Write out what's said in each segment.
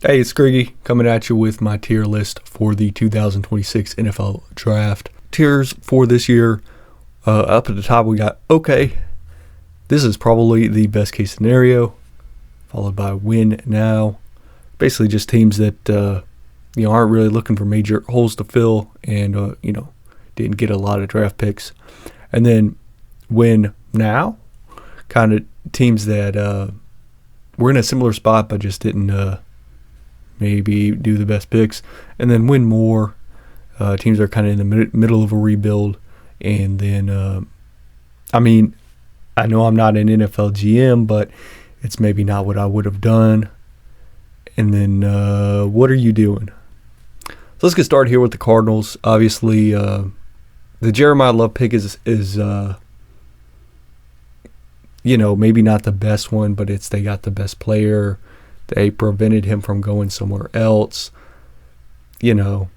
Hey, it's Griggy coming at you with my tier list for the 2026 NFL Draft. Tiers for this year, up at the top we got okay. This is probably the best case scenario, followed by win now. Basically just teams that aren't really looking for major holes to fill and didn't get a lot of draft picks. And then win now, kind of teams that were in a similar spot but just didn't maybe do the best picks. And then win more, teams that are kind of in the middle of a rebuild. And then I know I'm not an NFL GM, but it's maybe not what I would have done. And then what are you doing? So let's get started here with the Cardinals. Obviously, the Jeremiah Love pick is maybe not the best one, but they got the best player. They prevented him from going somewhere else. Then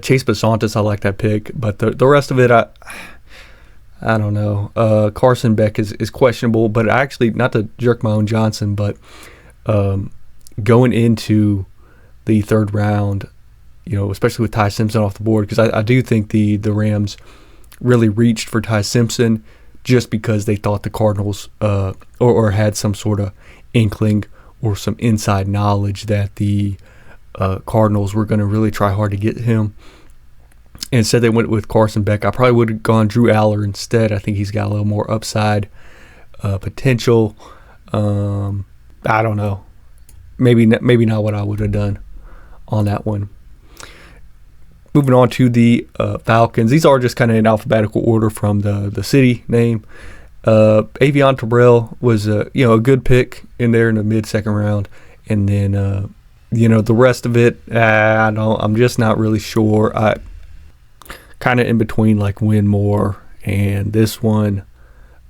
Chase Bisontis, I like that pick. But the rest of it, I don't know. Carson Beck is questionable, but actually, not to jerk my own Johnson, but going into the third round, especially with Ty Simpson off the board, because I do think the Rams really reached for Ty Simpson just because they thought the Cardinals or had some sort of inkling or some inside knowledge that the Cardinals were going to really try hard to get him. And instead they went with Carson Beck. I probably would have gone Drew Aller instead. I think he's got a little more upside potential. I don't know. Maybe not what I would have done on that one. Moving on to the Falcons. These are just kind of in alphabetical order from the city name. Avion Terrell was a good pick in there in the mid-second round. And then, the rest of it, I'm just not really sure. I kind of in between like Win More and this one.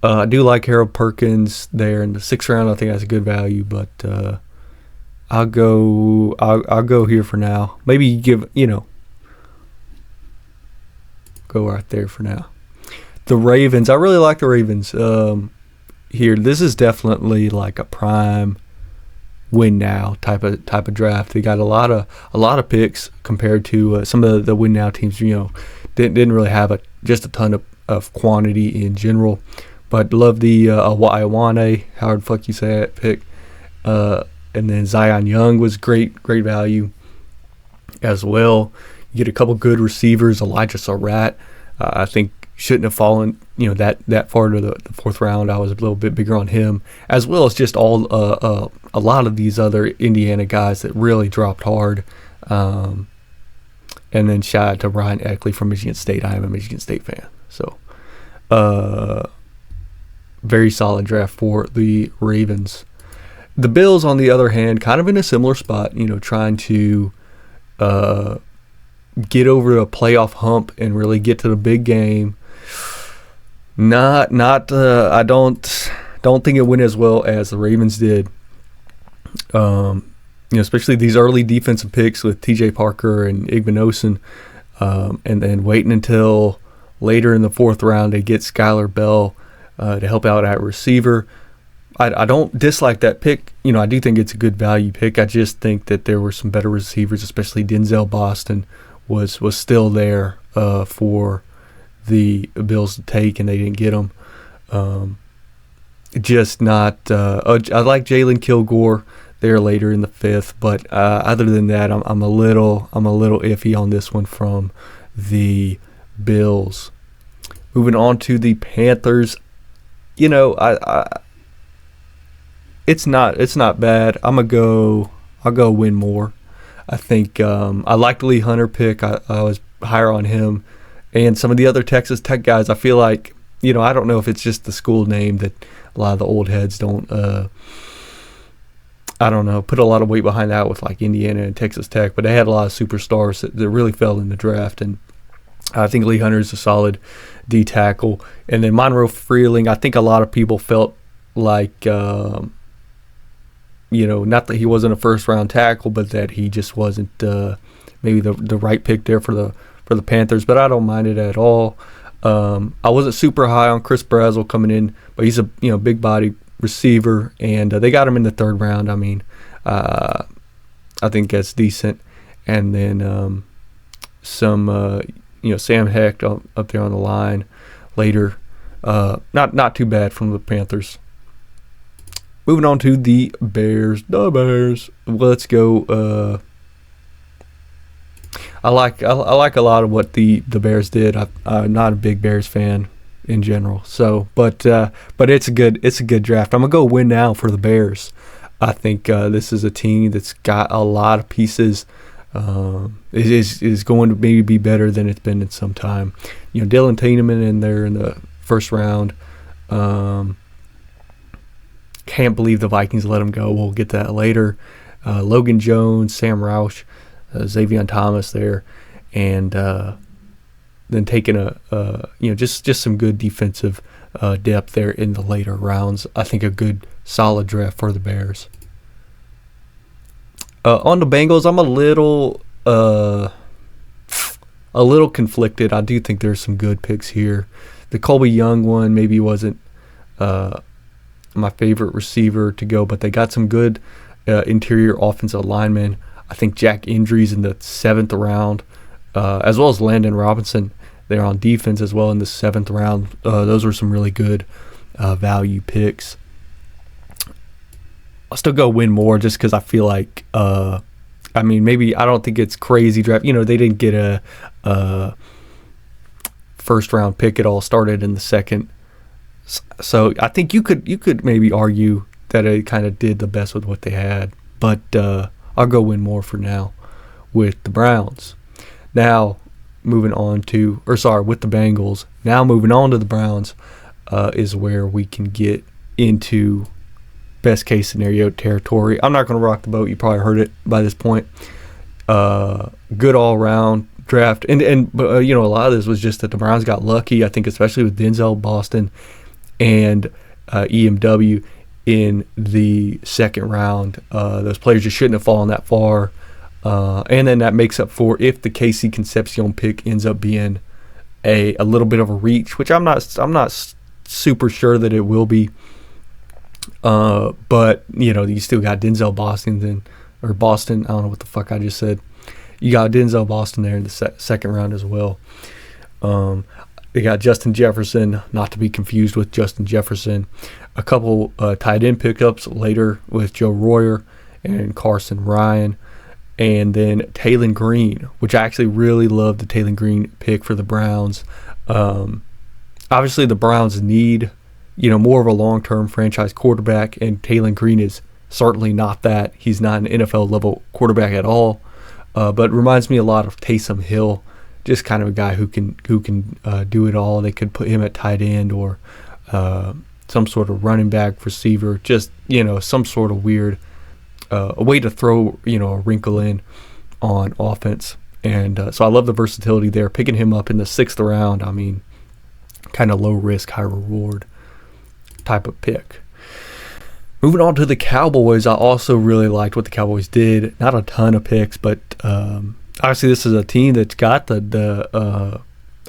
I do like Harold Perkins there in the 6th round. I think that's a good value, but I'll go here for now. Maybe give, go right there for now. The Ravens, I really like the Ravens here. This is definitely like a prime win now type of draft. They got a lot of picks compared to some of the win now teams. Didn't really have just a ton of quantity in general. But love the Iwane, however the fuck you say that pick. And then Zion Young was great value as well. You get a couple good receivers. Elijah Surratt, I think shouldn't have fallen, that far to the 4th round. I was a little bit bigger on him, as well as just a lot of these other Indiana guys that really dropped hard. And then shout out to Ryan Eckley from Michigan State. I am a Michigan State fan. So, very solid draft for the Ravens. The Bills, on the other hand, kind of in a similar spot, trying to get over a playoff hump and really get to the big game. I don't think it went as well as the Ravens did. Especially these early defensive picks with TJ Parker and Igbinosun, and then waiting until later in the 4th round to get Skylar Bell to help out at receiver. I don't dislike that pick. I do think it's a good value pick. I just think that there were some better receivers, especially Denzel Boston was still there for the Bills to take, and they didn't get him. Just not. I like Jalen Kilgore there later in the 5th, but other than that, I'm a little iffy on this one from the Bills. Moving on to the Panthers, it's not bad. I'll go Win More. I think I like the Lee Hunter pick. I was higher on him. And some of the other Texas Tech guys, I feel like, I don't know if it's just the school name that a lot of the old heads don't, put a lot of weight behind that with like Indiana and Texas Tech. But they had a lot of superstars that really fell in the draft. And I think Lee Hunter is a solid D tackle. And then Monroe Freeling, I think a lot of people felt like, not that he wasn't a first-round tackle, but that he just wasn't maybe the right pick there for the Panthers. But I don't mind it at all. I wasn't super high on Chris Brazzell coming in, but he's a big body receiver, and they got him in the 3rd round. I mean, I think that's decent. And then some Sam Hecht up there on the line later. Not too bad from the Panthers. Moving on to the Bears. The Bears. Let's go. I like a lot of what the Bears did. I'm not a big Bears fan in general. So, but it's a good draft. I'm gonna go win now for the Bears. I think this is a team that's got a lot of pieces. Is going to maybe be better than it's been in some time. Dylan Tiedemann in there in the first round. Can't believe the Vikings let him go. We'll get to that later. Logan Jones, Sam Roush, Xavier Thomas there, and then taking just some good defensive depth there in the later rounds. I think a good solid draft for the Bears. On the Bengals, I'm a little conflicted. I do think there's some good picks here. The Colby Young one maybe wasn't my favorite receiver to go, but they got some good interior offensive linemen. I think Jack Indries in the 7th round, as well as Landon Robinson there on defense as well in the 7th round. Those were some really good value picks. I'll still go win more just because I feel like, maybe I don't think it's crazy draft. They didn't get a first round pick at all. Started in the second. So I think you could maybe argue that it kind of did the best with what they had. But I'll go win more for now with the Browns. Now moving on to, with the Bengals. Now moving on to the Browns is where we can get into best case scenario territory. I'm not going to rock the boat. You probably heard it by this point. Good all around draft, and a lot of this was just that the Browns got lucky. I think especially with Denzel Boston and EMW in the second round. Those players just shouldn't have fallen that far, and then that makes up for if the KC Concepcion pick ends up being a little bit of a reach, which I'm not super sure that it will be. But you still got Denzel Boston or Boston. I don't know what the fuck I just said. You got Denzel Boston there in the second round as well. They got Justin Jefferson, not to be confused with Justin Jefferson. A couple tight end pickups later with Joe Royer and Carson Ryan. And then Taylon Green, which I actually really love the Taylon Green pick for the Browns. Obviously, the Browns need more of a long-term franchise quarterback, and Taylon Green is certainly not that. He's not an NFL-level quarterback at all, but reminds me a lot of Taysom Hill, just kind of a guy who can do it all. They could put him at tight end or some sort of running back, receiver, just some sort of weird a way to throw a wrinkle in on offense. And so I love the versatility there. Picking him up in the 6th round, kind of low risk, high reward type of pick. Moving on to the Cowboys, I also really liked what the Cowboys did. Not a ton of picks, but obviously this is a team that's got the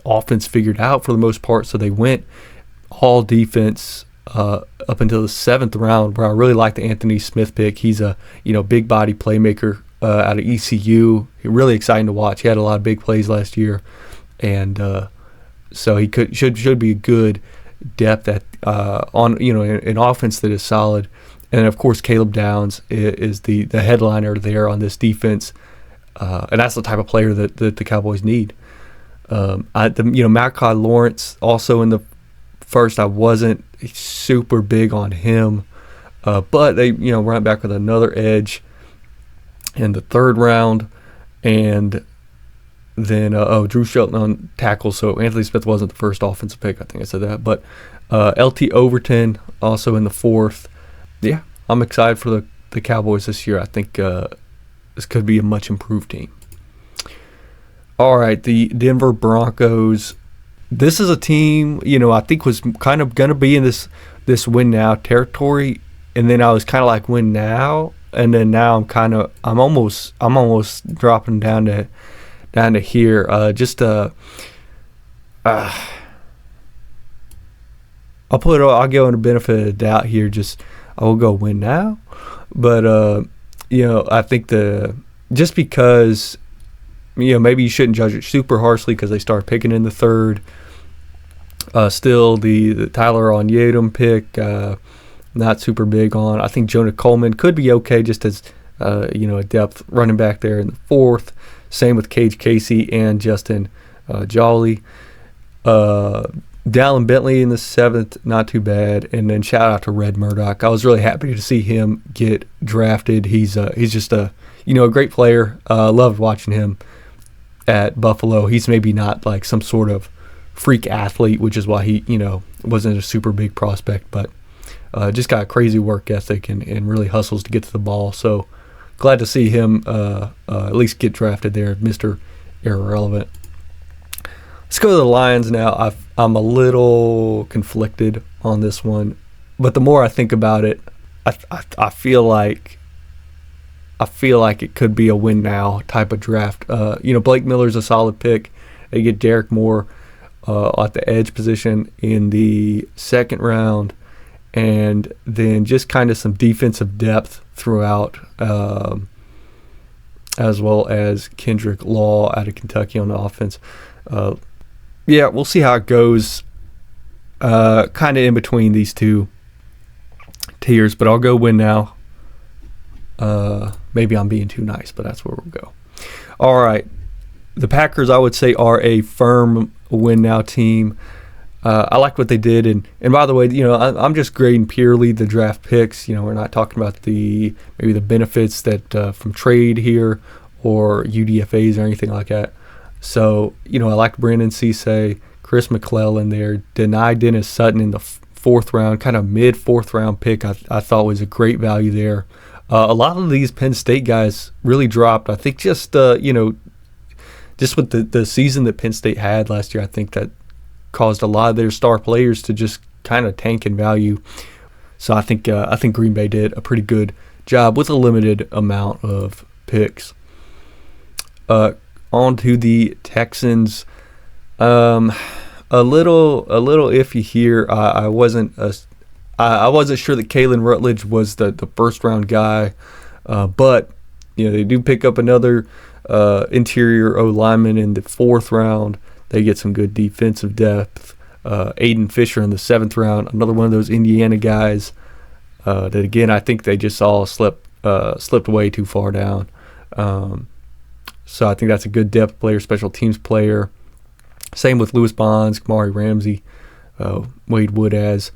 offense figured out for the most part. So they went all defense up until the 7th round, where I really like the Anthony Smith pick. He's a big body playmaker out of ECU. Really exciting to watch. He had a lot of big plays last year, and so he should be a good depth at on an offense that is solid. And of course Caleb Downs is the headliner there on this defense, and that's the type of player that the Cowboys need. Malachi Lawrence also in the first. I wasn't super big on him, but they run back with another edge in the 3rd round, and then Drew Shelton on tackle. So Anthony Smith wasn't the first offensive pick. I think I said that, but LT Overton also in the 4th. Yeah, I'm excited for the Cowboys this year. I think this could be a much improved team. All right, the Denver Broncos. This is a team, I think was kind of going to be in this win now territory, and then I was kind of like win now, and then now I'm almost dropping down to here. I'll go into benefit of the doubt here. I will go win now, but I think the just because, maybe you shouldn't judge it super harshly because they started picking in the third. Still, the Tyler Onyedum pick, not super big on. I think Jonah Coleman could be okay just as, a depth running back there in the fourth. Same with Cage Casey and Justin Jolly. Dallin Bentley in the seventh, not too bad. And then shout out to Red Murdoch. I was really happy to see him get drafted. He's just a great player. Loved watching him at Buffalo. He's maybe not like some sort of freak athlete, which is why he wasn't a super big prospect, but just got a crazy work ethic and really hustles to get to the ball. So glad to see him at least get drafted there, Mr. Irrelevant. Let's go to the Lions now. I'm a little conflicted on this one, but the more I think about it, I feel like it could be a win now type of draft. Blake Miller's a solid pick. They get Derek Moore at the edge position in the second round, and then just kind of some defensive depth throughout, as well as Kendrick Law out of Kentucky on the offense. We'll see how it goes. Kind of in between these two tiers, but I'll go win now. Maybe I'm being too nice, but that's where we'll go. All right. The Packers, I would say, are a firm win now team. I like what they did. And by the way, I'm just grading purely the draft picks. We're not talking about maybe the benefits that from trade here or UDFAs or anything like that. So, I like Brandon Cisse, Chris McClellan there, denied Dennis Sutton in the fourth round, kind of mid-fourth round pick. I thought was a great value there. A lot of these Penn State guys really dropped. I think just with the season that Penn State had last year, I think that caused a lot of their star players to just kind of tank in value. So I think Green Bay did a pretty good job with a limited amount of picks. On to the Texans. A little iffy here. I wasn't sure that Kalen Rutledge was the first round guy, but they do pick up another interior O lineman in the fourth round. They get some good defensive depth. Aiden Fisher in the seventh round, another one of those Indiana guys that again I think they just all slipped way too far down. So I think that's a good depth player, special teams player. Same with Lewis Bonds, Kamari Ramsey, Wade Woodaz.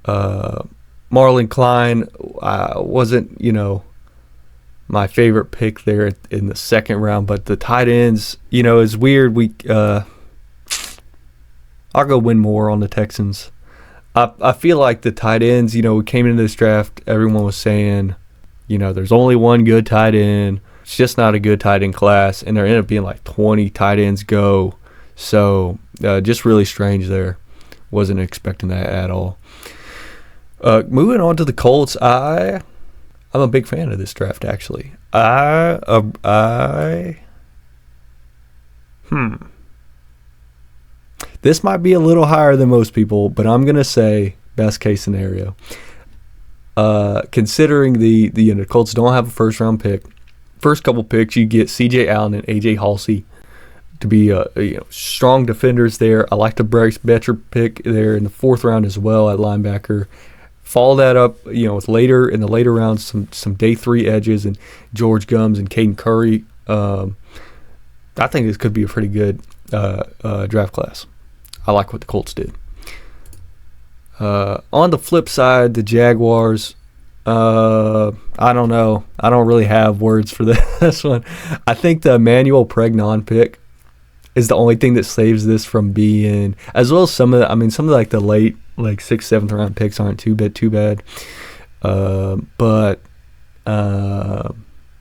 Marlon Klein wasn't, my favorite pick there in the second round, but the tight ends, is weird. I'll go win more on the Texans. I feel like the tight ends, we came into this draft, everyone was saying, there's only one good tight end. It's just not a good tight end class, and there ended up being like 20 tight ends go. So just really strange there. Wasn't expecting that at all. Moving on to the Colts, I'm a big fan of this draft, actually. This might be a little higher than most people, but I'm going to say best case scenario. Considering the Colts don't have a first-round pick, first couple picks, you get C.J. Allen and A.J. Halsey to be strong defenders there. I like the Bryce Betcher pick there in the fourth round as well at linebacker. Follow that up, with in the later rounds, some day three edges and George Gums and Caden Curry. I think this could be a pretty good draft class. I like what the Colts did. On the flip side, the Jaguars. I don't know. I don't really have words for this one. I think the Emmanuel Pregnon pick is the only thing that saves this from being, as well as some of the late, like 6th, 7th round picks aren't too bad. But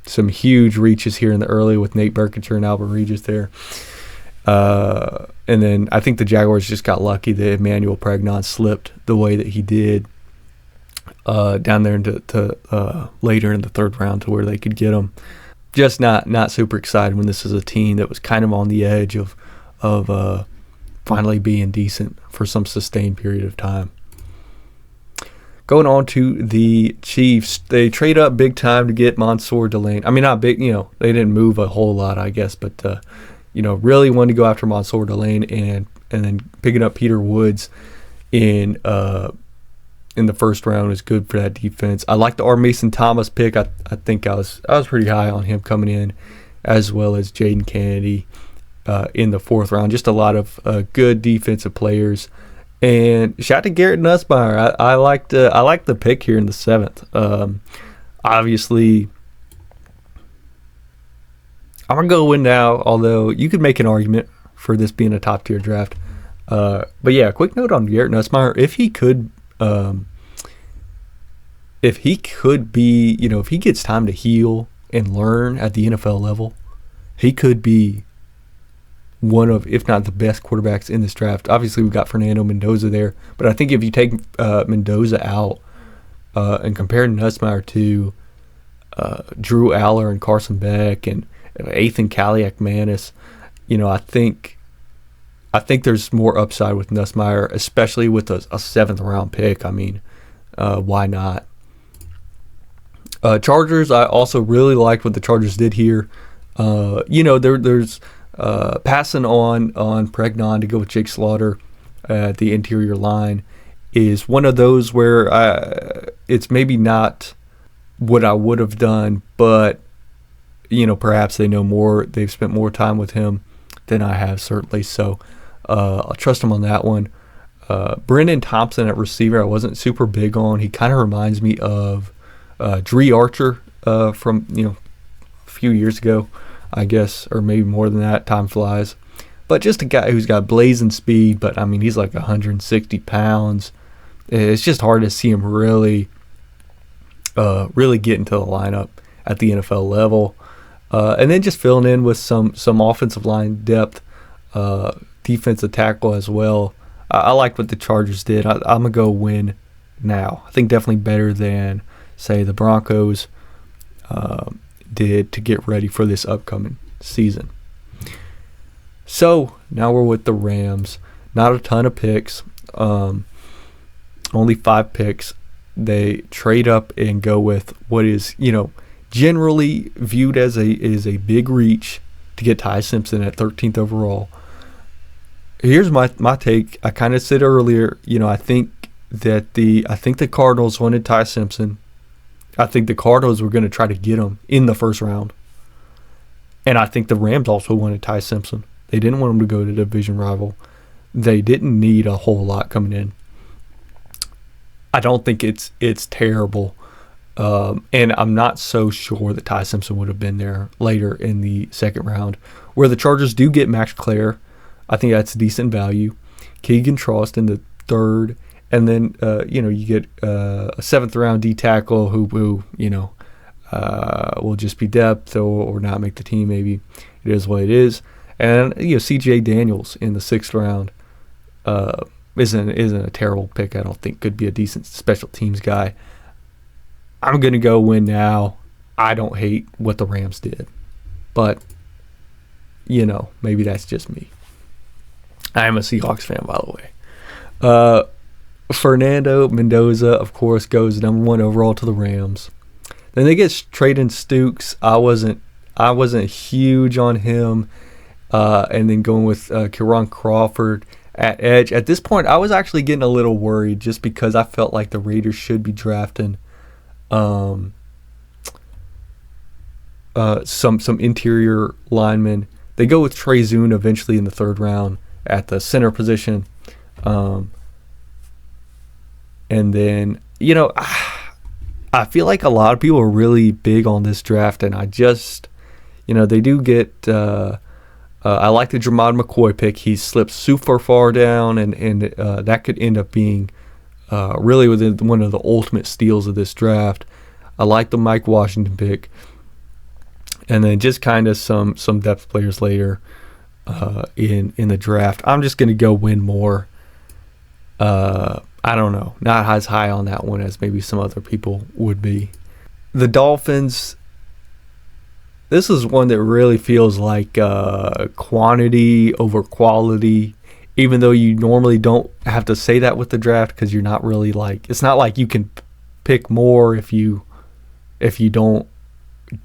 some huge reaches here in the early with Nate Berkshire and Albert Regis there. And then I think the Jaguars just got lucky that Emmanuel Pregnon slipped the way that he did down there into later in the third round to where they could get him. Just not super excited when this is a team that was kind of on the edge of finally being decent for some sustained period of time. Going on to the Chiefs, they trade up big time to get Mansour Delane. I mean, not big, they didn't move a whole lot, I guess, but really wanted to go after Mansour Delane and then picking up Peter Woods in the first round is good for that defense. I like the R. Mason Thomas pick. I think I was pretty high on him coming in, as well as Jaden Kennedy in the fourth round. Just a lot of good defensive players. And shout out to Garrett Nussmeier. I like the pick here in the seventh. Obviously, I'm gonna go win now. Although you could make an argument for this being a top tier draft. But yeah, quick note on Garrett Nussmeier. If he could be, if he gets time to heal and learn at the NFL level, he could be one of, if not the best quarterbacks in this draft. Obviously, we've got Fernando Mendoza there, but I think if you take Mendoza out and compare Nussmeier to Drew Aller and Carson Beck and Ethan Kaliak-Manis, I think there's more upside with Nussmeier, especially with a seventh round pick. I mean, why not? Chargers, I also really liked what the Chargers did here. There's passing on Pregnon to go with Jake Slaughter at the interior line is one of those where it's maybe not what I would have done, but perhaps they know more. They've spent more time with him than I have, certainly. So I'll trust him on that one. Brendan Thompson at receiver, I wasn't super big on. He kind of reminds me of Dree Archer from a few years ago, I guess, or maybe more than that. Time flies. But just a guy who's got blazing speed, but I mean, he's like 160 pounds. It's just hard to see him really get into the lineup at the NFL level. And then just filling in with some offensive line depth, defensive tackle as well. I like what the Chargers did. I'm going to go win now. I think definitely better than, say, the Broncos did to get ready for this upcoming season. So now we're with the Rams. Not a ton of picks. Only 5 picks. They trade up and go with what is, generally viewed as a big reach to get Ty Simpson at 13th overall. Here's my take. I kind of said earlier, I think the Cardinals wanted Ty Simpson. I think the Cardinals were going to try to get him in the first round. And I think the Rams also wanted Ty Simpson. They didn't want him to go to the division rival. They didn't need a whole lot coming in. I don't think it's terrible. And I'm not so sure that Ty Simpson would have been there later in the second round. Where the Chargers do get Max Clare, I think that's decent value. Keegan Trost in the third. And then, you get a 7th round D tackle who will just be depth or not make the team maybe. It is what it is. And, C.J. Daniels in the 6th round isn't a terrible pick. I don't think could be a decent special teams guy. I'm going to go win now. I don't hate what the Rams did. But, maybe that's just me. I am a Seahawks fan, by the way. Fernando Mendoza, of course, goes number 1 overall to the Rams. Then they get Trayden Stukes. I wasn't huge on him. And then going with Kieran Crawford at edge. At this point, I was actually getting a little worried just because I felt like the Raiders should be drafting some interior linemen. They go with Trey Zune eventually in the 3rd round at the center position. And then, I feel like a lot of people are really big on this draft, and I just, they do get, I like the Jermod McCoy pick. He slips super far down, and that could end up being really within one of the ultimate steals of this draft. I like the Mike Washington pick. And then just kind of some depth players later in the draft. I'm just going to go win more. I don't know. Not as high on that one as maybe some other people would be. The Dolphins, this is one that really feels like quantity over quality even though you normally don't have to say that with the draft because you're not really like, it's not like you can pick more if you don't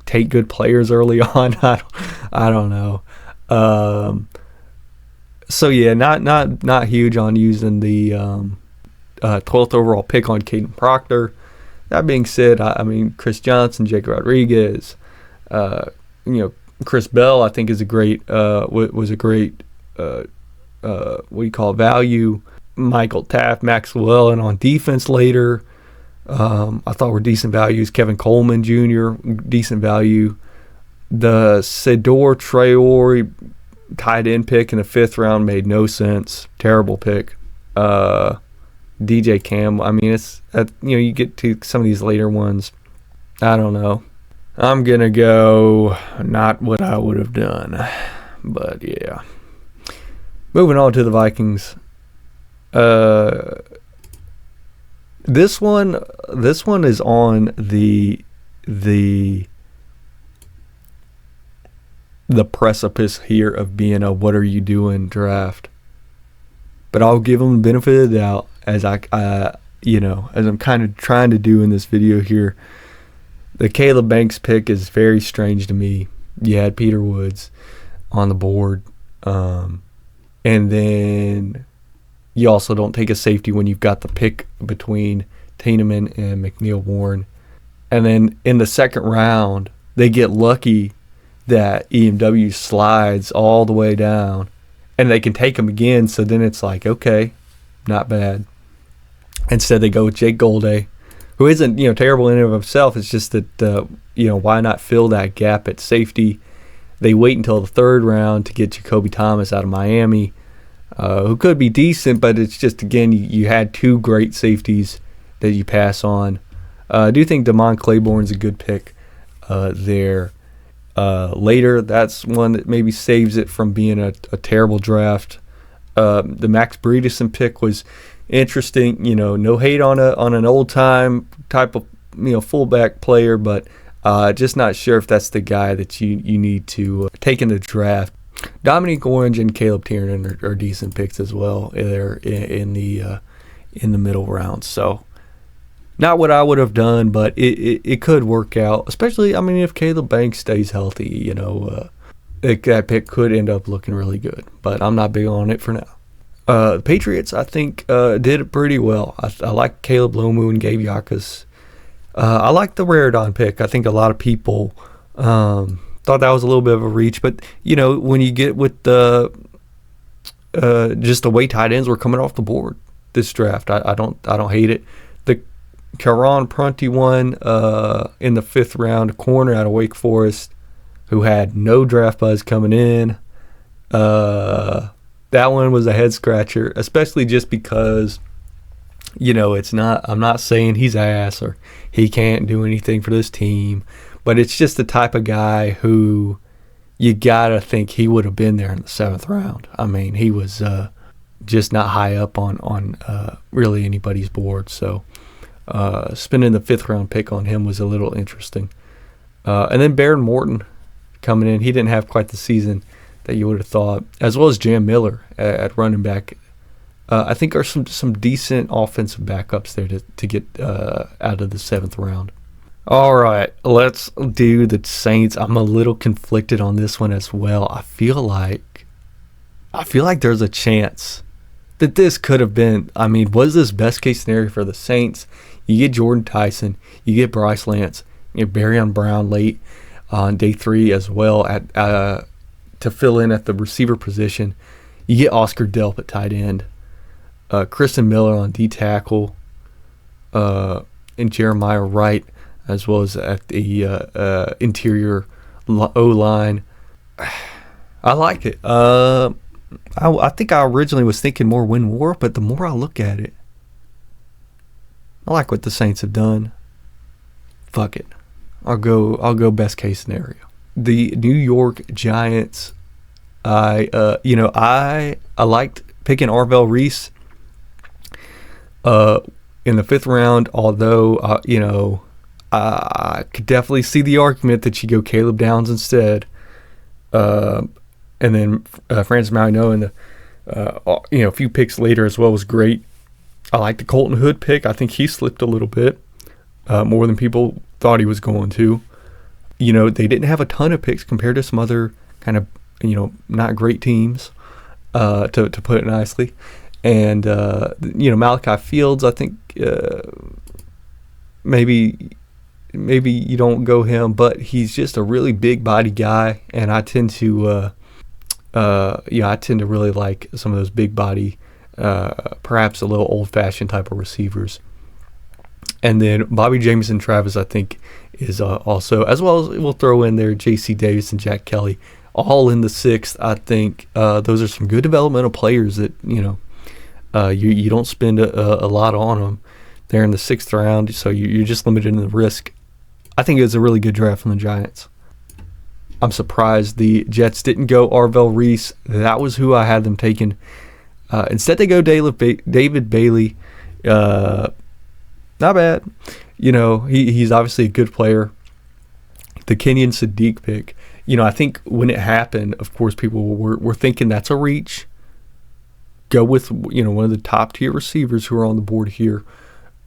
take good players early on. I don't know. So yeah, not huge on using the 12th overall pick on Caden Proctor. That being said, I mean Chris Johnson, Jake Rodriguez, Chris Bell, I think is a great was a great value. Michael Taft, Maxwell, and on defense later, I thought were decent values. Kevin Coleman Jr., decent value. The Sedor Traore tight end pick in the 5th round made no sense. Terrible pick. DJ Cam, I mean, it's you get to some of these later ones, I don't know. I'm gonna go not what I would have done, but yeah. Moving on to the Vikings. This one is on the precipice here of being a what are you doing draft. But I'll give them the benefit of the doubt as as I'm kind of trying to do in this video here. The Caleb Banks pick is very strange to me. You had Peter Woods on the board. And then you also don't take a safety when you've got the pick between Tiedemann and McNeil Warren. And then in the 2nd round, they get lucky that EMW slides all the way down and they can take him again. So then it's like, okay, not bad. Instead, they go with Jake Golday, who isn't, terrible in and of himself. It's just that, why not fill that gap at safety? They wait until the 3rd round to get Jacoby Thomas out of Miami, who could be decent, but it's just, again, you had 2 great safeties that you pass on. I do think Damon Claiborne's a good pick there. Later, that's one that maybe saves it from being a terrible draft. The Max Bredesen pick was interesting. No hate on an old time type of fullback player, but just not sure if that's the guy that you need to take in the draft. Dominique Orange and Caleb Tiernan are decent picks as well. They're in the middle rounds. So not what I would have done, but it could work out. Especially, if Caleb Banks stays healthy, that pick could end up looking really good. But I'm not big on it for now. The Patriots, I think, did it pretty well. I like Caleb Lomu and Gabe Yakas. I like the Raridon pick. I think a lot of people thought that was a little bit of a reach. But, when you get with the just the way tight ends were coming off the board this draft, I don't hate it. The Karan Prunty one in the 5th round, corner out of Wake Forest, who had no draft buzz coming in. That one was a head scratcher, especially just because, it's not, I'm not saying he's ass or he can't do anything for this team, but it's just the type of guy who you got to think he would have been there in the 7th round. He was just not high up on really anybody's board. So spending the 5th round pick on him was a little interesting. And then Baron Morton coming in. He didn't have quite the season that you would have thought, as well as Jam Miller at running back. I think are some decent offensive backups there to get out of the 7th round. All right, let's do the Saints. I'm a little conflicted on this one as well. I feel like there's a chance that this could have been, was this best case scenario for the Saints? You get Jordan Tyson, you get Bryce Lance, you get Barryon Brown late on day 3 as well at to fill in at the receiver position. You get Oscar Delp at tight end, Kristen Miller on D tackle, and Jeremiah Wright as well as at the interior O-line. I like it. I think I originally was thinking more win war, but the more I look at it, I like what the Saints have done. Fuck it. I'll go best case scenario. The New York Giants, I liked picking Arvell Reese in the 5th round, although I could definitely see the argument that you go Caleb Downs instead. And then Francis Marino in the A few picks later as well was great. I like the Colton Hood pick. I think he slipped a little bit more than people thought he was going to. They didn't have a ton of picks compared to some other kind of, not great teams, to put it nicely. And, Malachi Fields, I think maybe you don't go him, but he's just a really big body guy. And I tend to, really like some of those big body, perhaps a little old fashioned type of receivers. And then Bobby Jamison Travis, I think, is also, as well as we'll throw in there J.C. Davis and Jack Kelly, all in the 6th. I think those are some good developmental players that, you don't spend a lot on them. They're in the 6th round, so you're just limited in the risk. I think it was a really good draft from the Giants. I'm surprised the Jets didn't go Arvell Reese. That was who I had them taking. Instead, they go David Bailey. Not bad. He's obviously a good player. The Kenyon Sadiq pick. I think when it happened, of course, people were thinking that's a reach. Go with, one of the top tier receivers who are on the board here.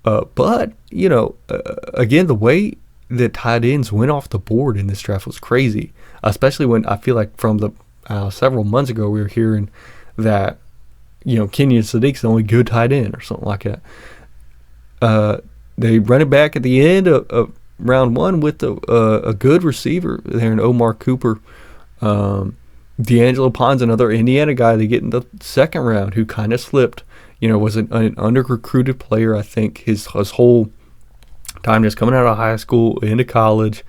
But, again, the way that tight ends went off the board in this draft was crazy. Especially when I feel like from the several months ago we were hearing that, Kenyon Sadiq's the only good tight end or something like that. They run it back at the end of round 1 with a good receiver there in Omar Cooper. D'Angelo Pons, another Indiana guy they get in the 2nd round who kind of slipped. Was an under-recruited player, I think, his whole time just coming out of high school into college.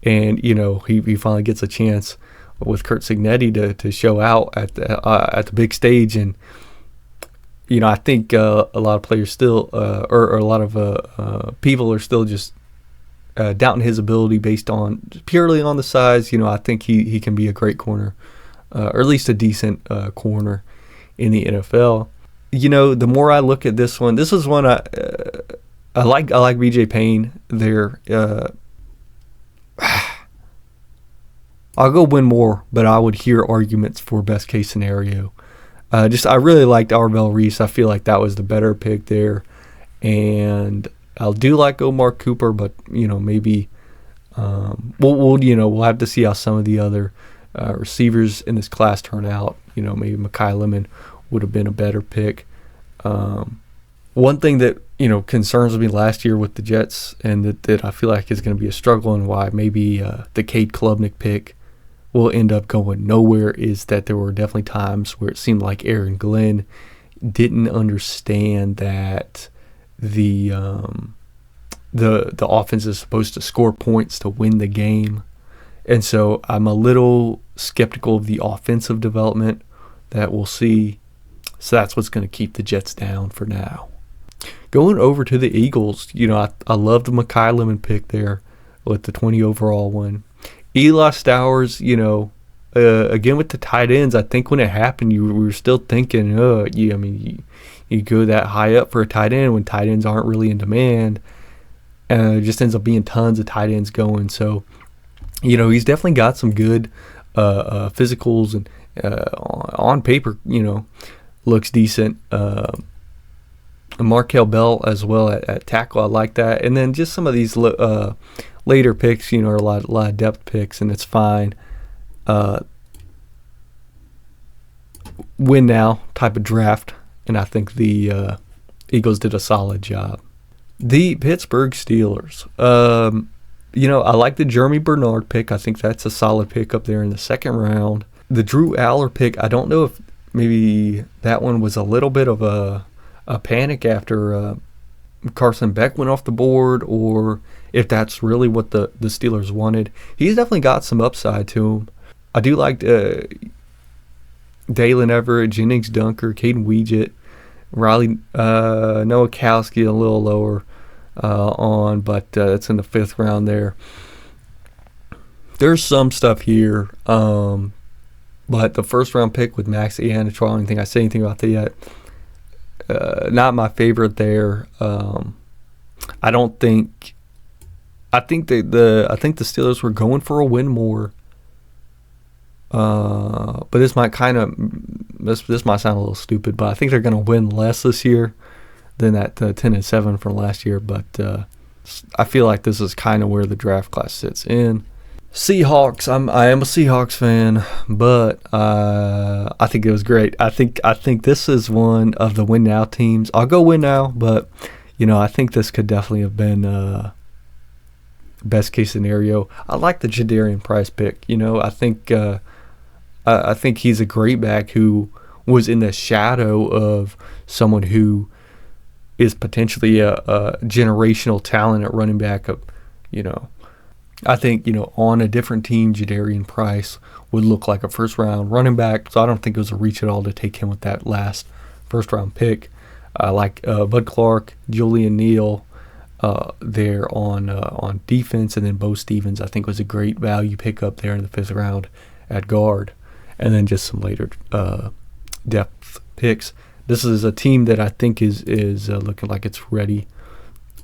And, he finally gets a chance with Curt Cignetti to show out at the big stage. And, I think a lot of players still, or a lot of people are still just doubting his ability based on purely on the size. I think he can be a great corner, or at least a decent corner in the NFL. The more I look at this is one I like BJ Payne there. I'll go win more, but I would hear arguments for best case scenario. I really liked Arvell Reese. I feel like that was the better pick there. And I do like Omar Cooper, but, maybe we'll have to see how some of the other receivers in this class turn out. Maybe Mekhi Lemon would have been a better pick. One thing that, concerns me last year with the Jets and that I feel like is going to be a struggle and why maybe the Cade Klubnik pick will end up going nowhere is that there were definitely times where it seemed like Aaron Glenn didn't understand that the offense is supposed to score points to win the game. And so I'm a little skeptical of the offensive development that we'll see. So that's what's going to keep the Jets down for now. Going over to the Eagles, I love the Mekhi Lemon pick there with the 20 overall one. Eli Stowers, again with the tight ends, I think when it happened, we were still thinking, you go that high up for a tight end when tight ends aren't really in demand. It just ends up being tons of tight ends going. So, he's definitely got some good physicals and on paper, looks decent. Markel Bell as well at tackle, I like that. And then just some of these later picks, are a lot of depth picks, and it's fine. Win now type of draft, and I think the Eagles did a solid job. The Pittsburgh Steelers. I like the Jeremy Bernard pick. I think that's a solid pick up there in the 2nd round. The Drew Aller pick, I don't know if maybe that one was a little bit of a panic after Carson Beck went off the board, or if that's really what the Steelers wanted. He's definitely got some upside to him. I do like Dalen Everett, Jennings Dunker, Caden Weegett, Riley Nowakowski a little lower but it's in the 5th round there. There's some stuff here, but the 1st round pick with Max Iannichua, I don't think I say anything about that yet. Not my favorite there. I think the Steelers were going for a win more. But this might kind of this might sound a little stupid, but I think they're going to win less this year than that 10-7 from last year. But I feel like this is kind of where the draft class sits in. Seahawks. I am a Seahawks fan, but I think it was great. I think this is one of the win now teams. I'll go win now, but I think this could definitely have been best case scenario. I like the Jadarian Price pick. I think he's a great back who was in the shadow of someone who is potentially a generational talent at running back. I think, on a different team, Jadarian Price would look like a first-round running back, so I don't think it was a reach at all to take him with that last first-round pick. I like Bud Clark, Julian Neal there on defense, and then Bo Stevens I think was a great value pickup there in the 5th round at guard, and then just some later depth picks. This is a team that I think is looking like it's ready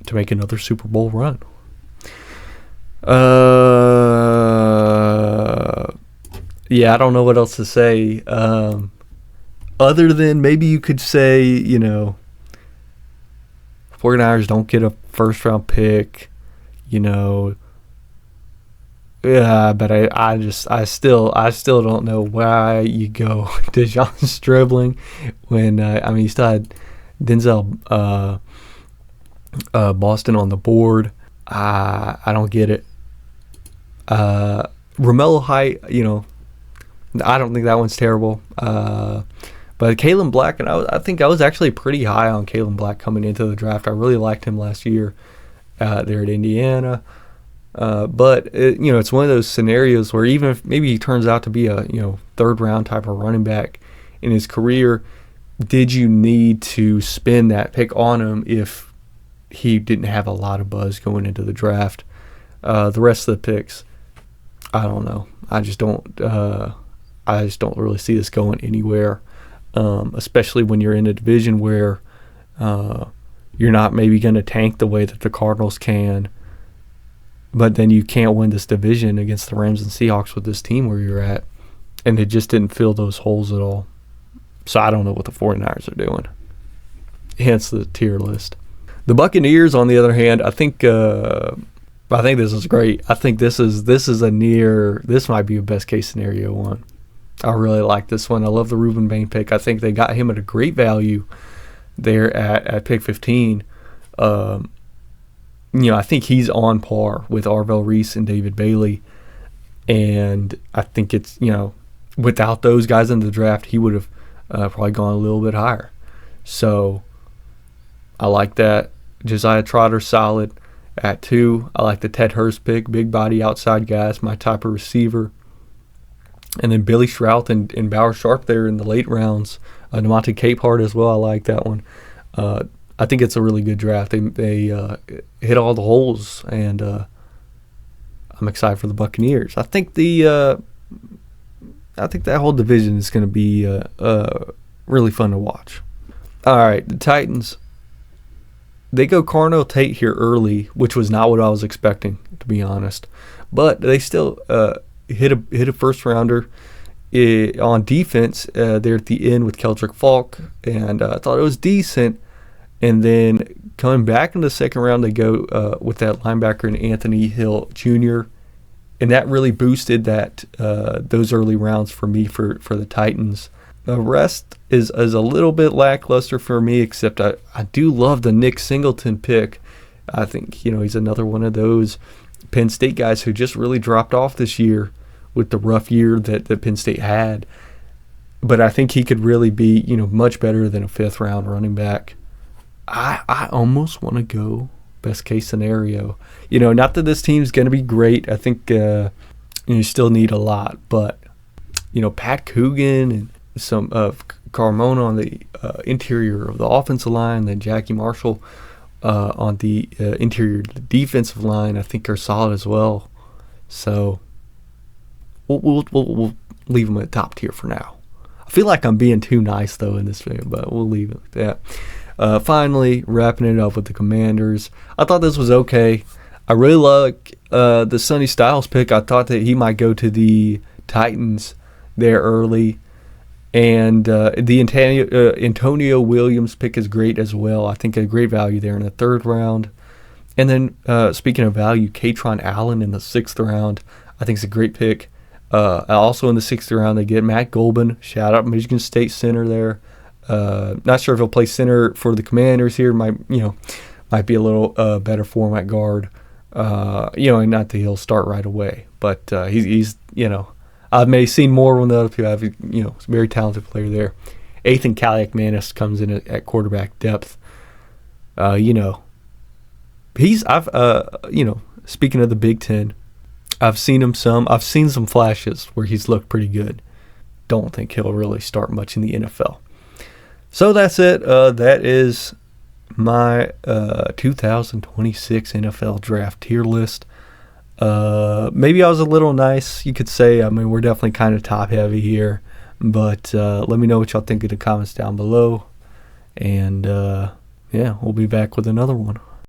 to make another Super Bowl run. Yeah, I don't know what else to say. Other than maybe you could say, 49ers don't get a first round pick, Yeah, but I still don't know why you go DeJon Stribling when you still had Denzel Boston on the board. I don't get it. Romello Height, I don't think that one's terrible. But Kalen Black, and I think I was actually pretty high on Kalen Black coming into the draft. I really liked him last year there at Indiana. But it's one of those scenarios where even if maybe he turns out to be a 3rd round type of running back in his career, did you need to spend that pick on him if he didn't have a lot of buzz going into the draft? The rest of the picks, I don't know. I just don't really see this going anywhere, especially when you're in a division where you're not maybe going to tank the way that the Cardinals can, but then you can't win this division against the Rams and Seahawks with this team where you're at, and it just didn't fill those holes at all. So I don't know what the 49ers are doing, hence the tier list. The Buccaneers, on the other hand, I think this is great. I think this might be a best case scenario one. I really like this one. I love the Reuben Bain pick. I think they got him at a great value there at pick 15. I think he's on par with Arvell Reese and David Bailey, and I think it's without those guys in the draft, he would have probably gone a little bit higher. So I like that. Josiah Trotter, solid at 2. I like the Ted Hurst pick, big body outside guys, my type of receiver. And then Billy Strout and Bauer Sharp there in the late rounds. Demonte Capehart as well, I like that one. I think it's a really good draft. They hit all the holes, and I'm excited for the Buccaneers. I think that whole division is going to be really fun to watch. All right, the Titans. They go Carnell Tate here early, which was not what I was expecting, to be honest. But they still hit a first rounder on defense there at the end with Keldrick Falk, and I thought it was decent. And then coming back in the second round, they go with that linebacker in Anthony Hill Jr., and that really boosted those early rounds for me for the Titans. The rest is a little bit lackluster for me, except I do love the Nick Singleton pick. I think he's another one of those Penn State guys who just really dropped off this year with the rough year that Penn State had. But I think he could really be much better than a 5th round running back. I almost want to go best case scenario. Not that this team's going to be great. I think you still need a lot, but Pat Coogan and some of Carmona on the interior of the offensive line, then Jackie Marshall on the interior of the defensive line, I think are solid as well. So we'll leave them at top tier for now. I feel like I'm being too nice though in this video, but we'll leave it like that. Finally, wrapping it up with the Commanders. I thought this was okay. I really like the Sonny Styles pick. I thought that he might go to the Titans there early. And the Antonio Williams pick is great as well. I think a great value there in the 3rd round. And then speaking of value, Katron Allen in the 6th round, I think is a great pick. Also in the 6th round, they get Matt Golban. Shout out Michigan State center there. Not sure if he'll play center for the Commanders here. Might be a little better form at guard. And not that he'll start right away, but he's I've maybe seen more when the other people have. It's a very talented player there. Ethan Kaliakmanis comes in at quarterback depth. Speaking of the Big Ten, I've seen some flashes where he's looked pretty good. Don't think he'll really start much in the NFL. So that's it. That is my 2026 NFL draft tier list. Maybe I was a little nice, you could say. I mean, we're definitely kind of top heavy here, but let me know what y'all think in the comments down below. And we'll be back with another one.